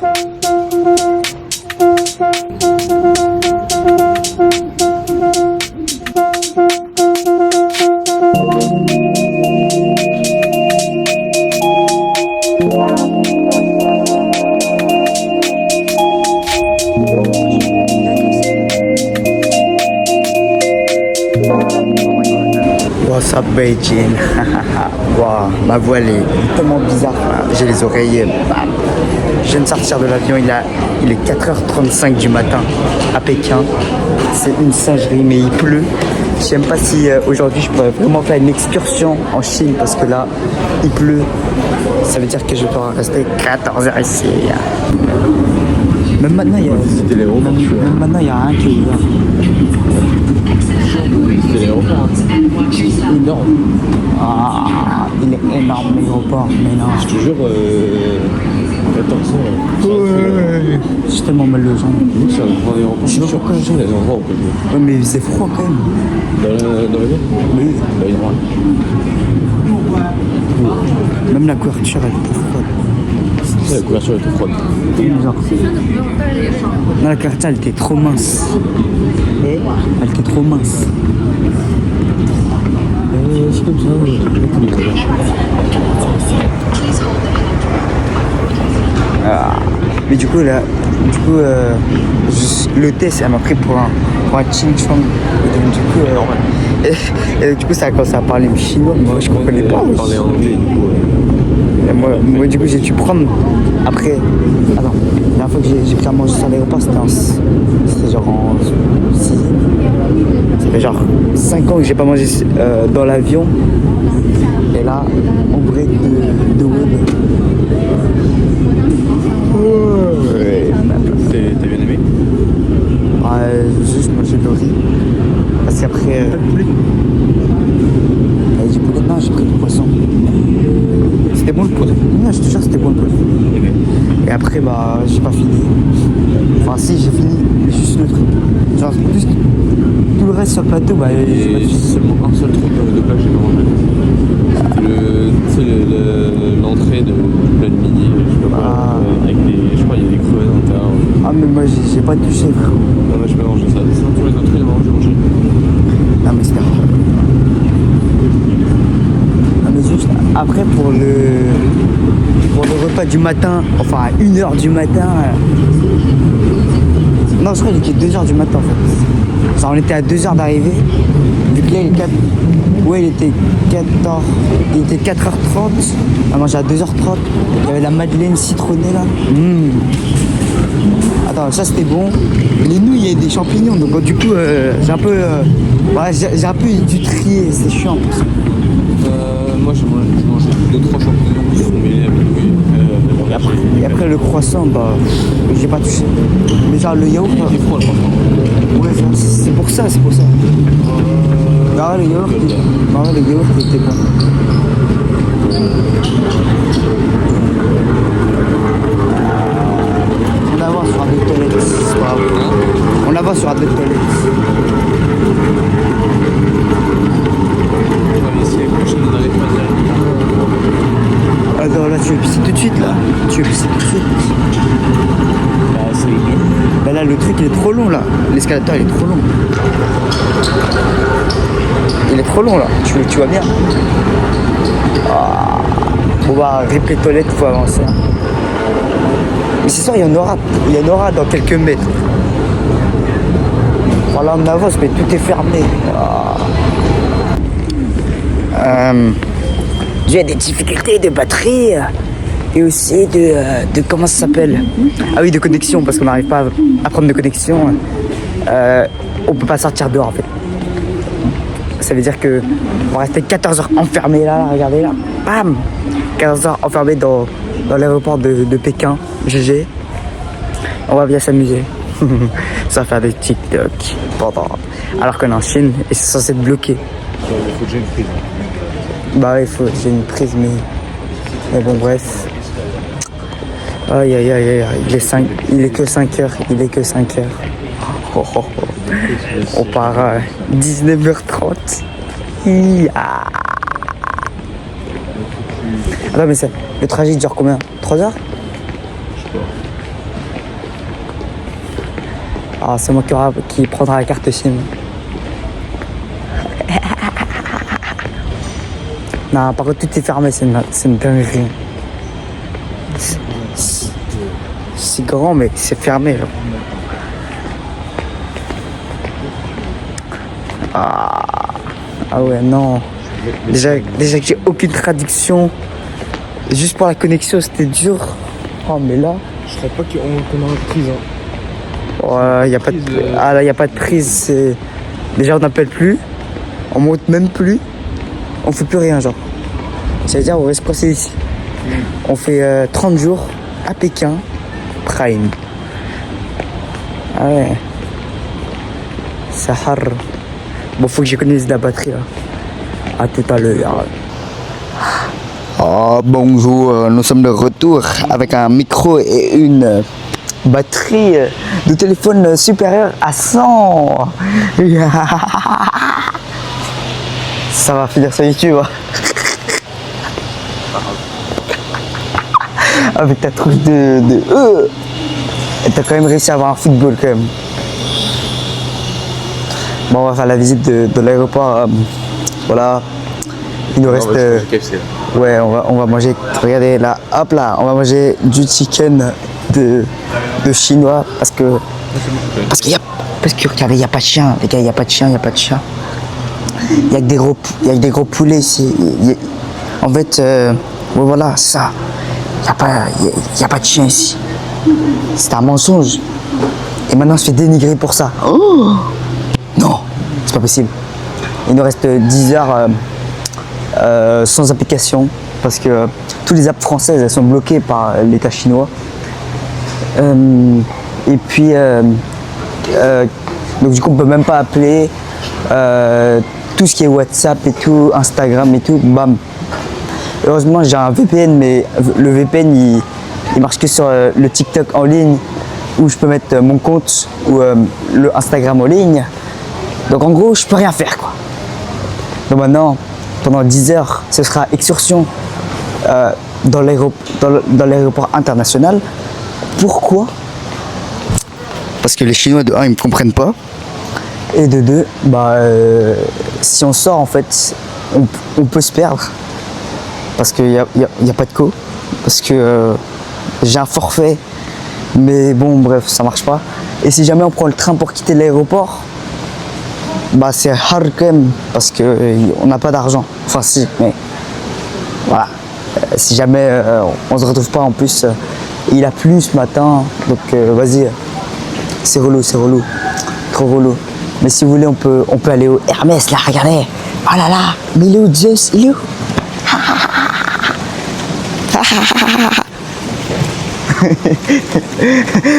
What's up Beijing? Wow, ma voix elle est tellement bizarre. J'ai les oreilles. Je viens de sortir de l'avion, il est 4h35 du matin à Pékin. C'est une singerie, mais il pleut. Je sais même pas si aujourd'hui je pourrais vraiment faire une excursion en Chine parce que là, il pleut. Ça veut dire que je pourrais rester 14 heures ici. Même maintenant, il y a rien qui est ouvert. C'est l'aéroport. Énorme. Ah, il est énorme l'aéroport, mais non. Je te jure, 14 heures. J'ai tellement mal aux jambes. C'est un grand aéroport. Je suis sûr qu'il y a des endroits où on peut jouer. Ouais, mais c'est froid quand même. Dans l'avion? Oui. Bah, il y aura. Même la couverture, elle est froide. La couverture était froide. Genre. Non, la couverture, elle était trop mince. Elle était trop mince. C'est comme ça. Mais du coup, là, le test, elle m'a pris pour un Ching Chong. Et du coup, ça a commencé à parler chinois. Moi, je comprenais pas. Parler anglais, du coup. Moi, du coup, j'ai dû prendre. Après, attends, la dernière fois que j'ai pris à manger sur l'aéroport, c'était genre en 6. Ça fait genre 5 ans que j'ai pas mangé dans l'avion. Et là, on break de web. T'as bien aimé? Juste manger de riz. Parce qu'après. Du poulet, non, j'ai pris du poisson. C'était bon le poulet. Non, je te jure, c'était bon le poulet. Et après, bah, j'ai pas fini. Enfin, si, j'ai fini, mais juste le truc. Genre, plus tout le reste sur le plateau, bah, j'ai pas fini. Seulement un seul truc de plat que j'ai pas mangé. C'était l'entrée de plein midi, je sais pas quoi, avec des, je sais pas, il y a des crevettes à l'intérieur. Ah, mais moi, j'ai pas touché, frère. Non, mais je peux manger ça. Sinon, tous les autres trucs, j'ai mangé. Non, mais c'était. Non, mais juste après, pour le repas du matin, enfin à 1h du matin. Non, je crois qu'il était 2h du matin en fait. Genre, on était à 2h d'arrivée. Vu que là, il était 4h30. On a mangé à 2h30. Il y avait la madeleine citronnée là. Attends, ça c'était bon. Les nouilles, il y a des champignons. Donc du coup, j'ai un peu dû trier. C'est chiant. Moi, j'ai mangé 2-3 champignons qui sont mêlés avec nouilles. Et après le croissant, bah, j'ai pas touché. Mais genre le yaourt. Il était froid le croissant. Ouais, c'est pour ça. Non, le yaourt, il était bon. On avance sur un deux toilettes, c'est pas grave. On avance sur un deux toilettes. Attends, là tu veux pisser tout de suite là. Bah là le truc il est trop long là. L'escalator il est trop long. Il est trop long là. Tu vois bien. Bon bah rip les toilettes, il faut avancer. Hein. Mais c'est sûr il y en aura dans quelques mètres. Voilà on avance mais tout est fermé. J'ai des difficultés de batterie et aussi de comment ça s'appelle. Ah oui, de connexion parce qu'on n'arrive pas à prendre de connexion. On peut pas sortir dehors en fait. Ça veut dire que on va rester 14 heures enfermés là, regardez là. Bam, 14 heures enfermés dans l'aéroport de Pékin, GG. On va bien s'amuser. Ça va faire des TikTok alors qu'on est en Chine et c'est censé être bloqué. Il faut que j'ai une prise. Bah ouais, j'ai une prise, mais bon, bref. Aïe, il est que 5 heures. On part à 19h30. Attends, mais le trajet dure combien? 3 heures? Ah, c'est moi qui prendra la carte SIM. Non, par contre, tout est fermé, c'est une dinguerie. C'est grand, mais c'est fermé. Genre. Ah ouais, non. Déjà que j'ai aucune traduction. Juste pour la connexion, c'était dur. Oh, mais là. Je crois pas qu'on a une prise. Hein. Ouais, y a pas de... Ah là, y a pas de prise. Déjà, on n'appelle plus. On monte même plus. On fait plus rien, genre. C'est-à-dire, on reste coincé ici. On fait 30 jours à Pékin, Prime. Ah ouais. Sahar. Bon, faut que j'économise de la batterie là. À tout à l'heure. Oh, bonjour, nous sommes de retour avec un micro et une batterie de téléphone supérieure à 100. Ça va finir sur YouTube. Hein. Avec ta trousse de et t'as quand même réussi à avoir un football quand même. Bon, on va faire la visite de l'aéroport. Voilà. Il nous reste. Ouais, on va manger. Regardez là, hop là, on va manger du chicken de chinois parce que regardez, il y a pas de chien, les gars, il y a pas de chien. Il y a que des gros poulets ici. En fait, ouais, voilà, ça. Il y a pas de chien ici. C'est un mensonge. Et maintenant, on se fait dénigrer pour ça. Oh non, c'est pas possible. Il nous reste 10 heures sans application parce que toutes les apps françaises, elles sont bloquées par l'État chinois. Et puis, donc du coup, on peut même pas appeler. Tout ce qui est WhatsApp et tout, Instagram et tout, bam. Heureusement, j'ai un VPN, mais le VPN, il marche que sur le TikTok en ligne, où je peux mettre mon compte ou le Instagram en ligne. Donc en gros, je peux rien faire, quoi. Donc maintenant, pendant 10 heures, ce sera excursion dans l'aéroport international. Pourquoi? Parce que les Chinois, de 1, ils me comprennent pas. Et de 2, si on sort, en fait, on peut se perdre. Parce qu'il n'y a pas de co. Parce que j'ai un forfait. Mais bon, bref, ça marche pas. Et si jamais on prend le train pour quitter l'aéroport, c'est hard quand même. Parce qu'on n'a pas d'argent. Enfin, si, mais voilà. Si jamais on se retrouve pas, en plus, il a plu ce matin. Donc, vas-y. C'est relou. Trop relou. Mais si vous voulez, on peut aller au Hermès, là, regardez. Oh là là, mais il est où, Zeus? Il est où?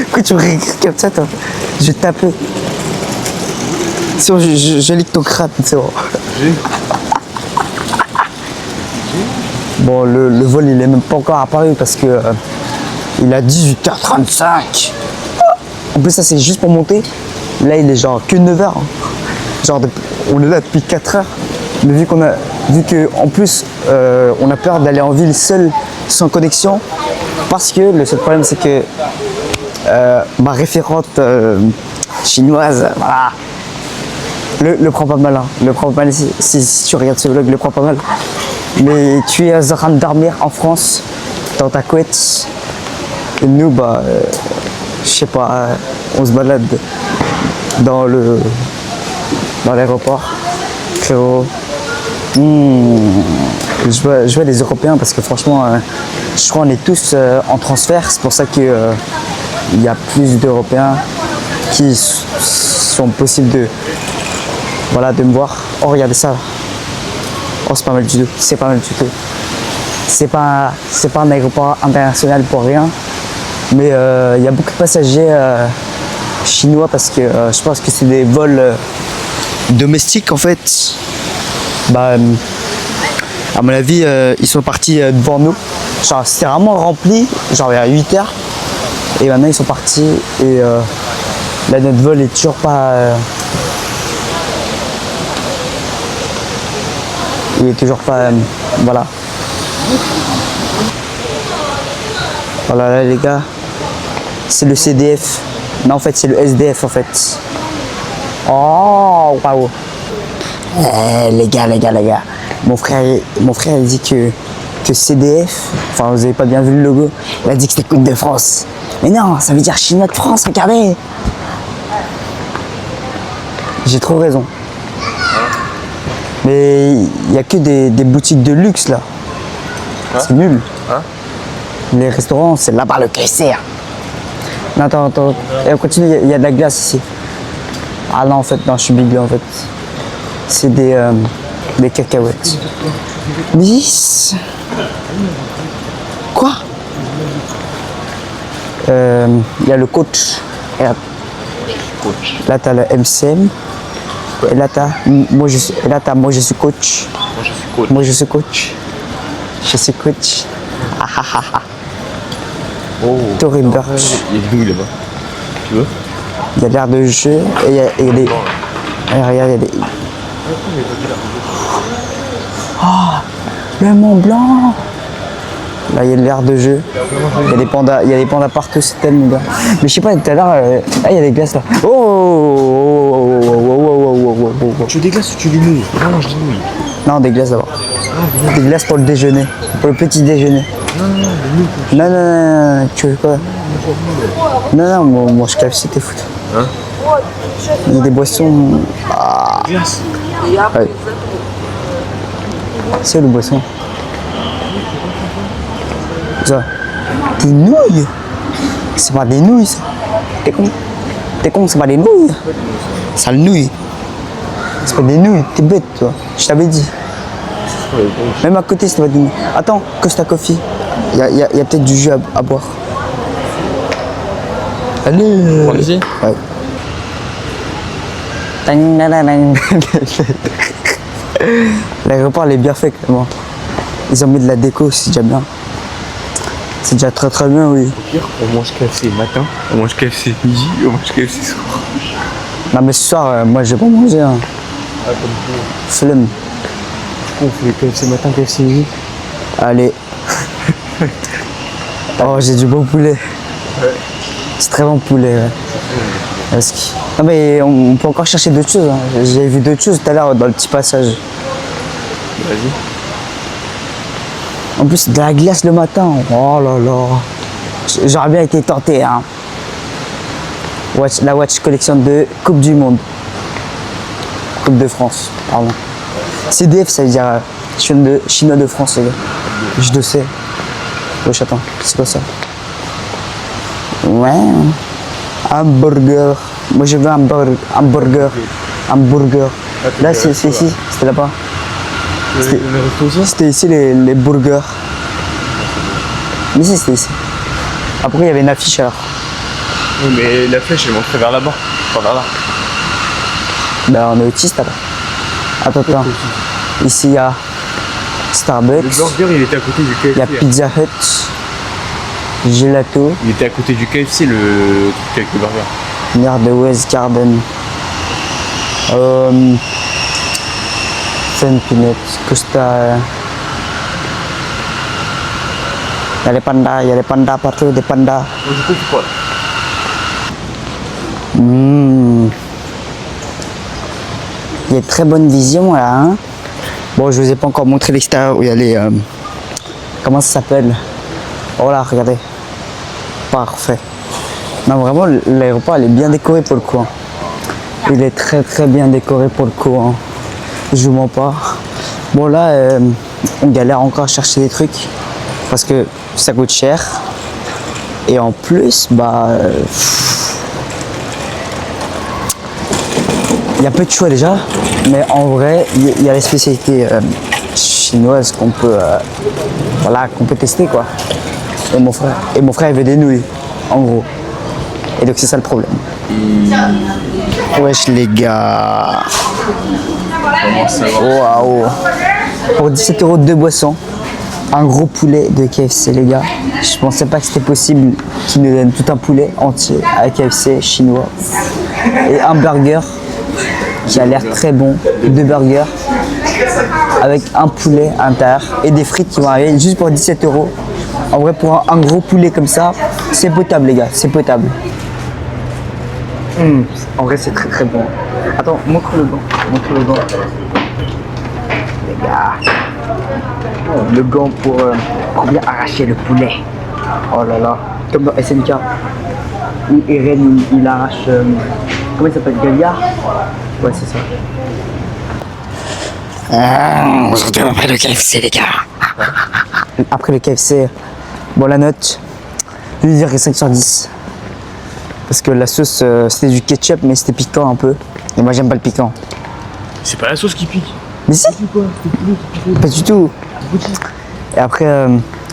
Pourquoi tu me réécris comme ça, toi? Je vais te taper. C'est bon, je lis ton crâne, c'est bon. Bon, le vol, il est même pas encore apparu parce que il a 18h35. En plus, ça, c'est juste pour monter. Là, il est genre que 9h. Hein. Genre, on est là depuis 4h. Mais vu qu'en plus, on a peur d'aller en ville seul, sans connexion. Parce que le seul problème, c'est que ma référente chinoise, voilà, le prend pas mal. Hein. Le prend pas mal si tu regardes ce vlog, le prend pas mal. Mais tu es en train de dormir en France, dans ta couette. Et nous, je sais pas, on se balade dans l'aéroport. Frérot. Je vois les Européens parce que franchement, je crois qu'on est tous en transfert. C'est pour ça qu'il y a plus d'Européens qui sont possibles de me voir. Oh, regardez ça. Oh, c'est pas mal du tout. C'est pas mal du tout. C'est pas un aéroport international pour rien. Mais il y a beaucoup de passagers chinois parce que je pense que c'est des vols domestiques en fait. À mon avis, ils sont partis devant nous. Genre, c'était vraiment rempli, genre il y a 8 heures. Et maintenant, ils sont partis. Et là, notre vol est toujours pas. Il est toujours pas. Voilà. Voilà, là, les gars. C'est le CDF. Non, en fait, c'est le SDF, en fait. Oh, waouh. Les gars. Mon frère, il dit que CDF, enfin, vous avez pas bien vu le logo, il a dit que c'était Coupe de France. Mais non, ça veut dire Chinois de France, regardez. J'ai trop raison. Mais il n'y a que des boutiques de luxe là. C'est nul. Les restaurants, c'est là-bas le KFC. Non, attends. Et on continue, il y a de la glace ici. Ah non, en fait, non, je suis big en fait. C'est des cacahuètes. 10. Quoi? Il y a le coach. Regarde. Là, t'as le MCM. Et là, t'as moi, je suis coach. Moi, je suis coach. Je suis coach. Oh. Tory Burch. Il y a des nouilles là-bas. Tu veux? Il y a l'air de jeu et il y a des. Regarde, il y a des. Oh, le Mont Blanc. Là, il y a l'air de jeu. Il y a des pandas partout, c'est tellement bien. Mais je sais pas, tout à l'heure, il y a des glaces là. Oh. Tu veux des glaces ou tu veux des nouilles? Non, je dis nouilles. Non, des glaces d'abord. Des glaces pour le déjeuner, pour le petit déjeuner. Non, tu veux quoi? Non, moi je KFC, t'es foutu. Hein? Il y a des boissons. Glace. Ouais. C'est le boisson. Ça. Des nouilles? C'est pas des nouilles ça. T'es con, c'est pas des nouilles. Ça le nouille. C'est pas des nouilles, t'es bête toi. Je t'avais dit. Même à côté, c'était pas des nouilles. Attends, Costa Coffee. Il y a peut-être du jus à boire. Allez. On ici? Ouais. L'aéroport il est bien fait quand même. Ils ont mis de la déco, c'est déjà bien. C'est déjà très bien, oui. Au pire, on mange KFC matin, on mange KFC midi, on mange KFC soir. Non mais ce soir, moi je vais pas manger. Hein. Ah, comme ça. Flemme. On fait KFC matin, KFC midi. Allez. Oh, j'ai du bon poulet. Ouais. C'est très bon poulet. Ouais. Non mais on peut encore chercher d'autres choses. Hein. J'ai vu d'autres choses tout à l'heure dans le petit passage. Vas-y. En plus, de la glace le matin. Oh là là. J'aurais bien été tenté. Hein. La Watch Collection de Coupe du Monde. Coupe de France, pardon. CDF, ça veut dire Chinois de France, les gars. Je le sais. Wesh, attends, c'est quoi ça? Ouais. Hamburger. Moi, je veux un hamburger. Là, c'est ici. C'était là-bas. C'était ici les burgers. Mais si, c'était ici. Après, il y avait une affiche alors. Oui, mais la flèche, elle montrait vers là-bas, pas vers là. Ben, on est autiste là-bas. Attends. Ici, il y a Starbucks. Le burger, il était à côté du KFC. Il y a Pizza Hut. Gelato. Il était à côté du KFC, le truc avec le burger. Mère de West Garden. Fun Peanuts. Costa. Il y a les pandas partout, des pandas. Donc, du coup, c'est quoi? Il y a de très bonne vision là. Hein. Bon, je vous ai pas encore montré l'extérieur où il y a les. Comment ça s'appelle? Oh là, regardez. Parfait. Non, vraiment, l'aéroport il est bien décoré pour le coup. Hein. Il est très bien décoré pour le coup. Hein. Je vous mens pas. Bon, là, on galère encore à chercher des trucs parce que ça coûte cher. Et en plus, bah. Il y a peu de choix déjà, mais en vrai, il y a les spécialités chinoises qu'on peut, qu'on peut tester quoi. Et mon frère il veut des nouilles, en gros. Et donc c'est ça le problème. Wesh les gars. Waouh. Pour 17 € de boisson, un gros poulet de KFC les gars. Je pensais pas que c'était possible qu'ils nous donnent tout un poulet entier à KFC chinois. Et un burger qui a l'air très bon, 2 burgers avec un poulet à l'intérieur et des frites qui vont arriver juste pour 17 €. En vrai, pour un gros poulet comme ça, c'est potable les gars, c'est potable. En vrai, c'est très très bon. Attends, montre le gant. Montre le gant. Les gars. Le gant pour bien arracher le poulet. Oh là là. Comme dans SNK. Où Eren il arrache. Comment il s'appelle, Galia? Ouais, c'est ça. Aujourd'hui, on va le KFC, les gars. Après le KFC, bon, la note, je vais dire 5 sur 10. Parce que la sauce, c'était du ketchup, mais c'était piquant un peu. Et moi, j'aime pas le piquant. C'est pas la sauce qui pique. Mais si, pas du tout. Et après,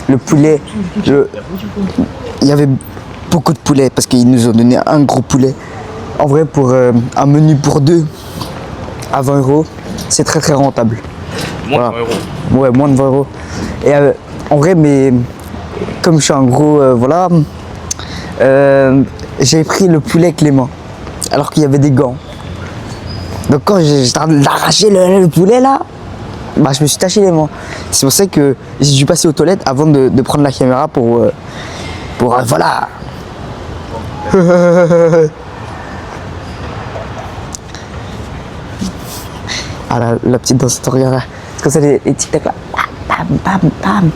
le poulet, il y avait beaucoup de poulet parce qu'ils nous ont donné un gros poulet. En vrai, pour un menu pour deux à 20 €, c'est très très rentable. Moins Voilà. de 20 euros. Ouais, moins de 20 €. Et en vrai, mais comme je suis un gros, voilà, j'ai pris le poulet avec les mains, alors qu'il y avait des gants. Donc quand j'étais en train d'arracher le poulet là, bah je me suis taché les mains. C'est pour ça que j'ai dû passer aux toilettes avant de prendre la caméra pour voilà. Ah la petite danse, regarde là. C'est comme ça les tic-tac là. Bam, bam, bam.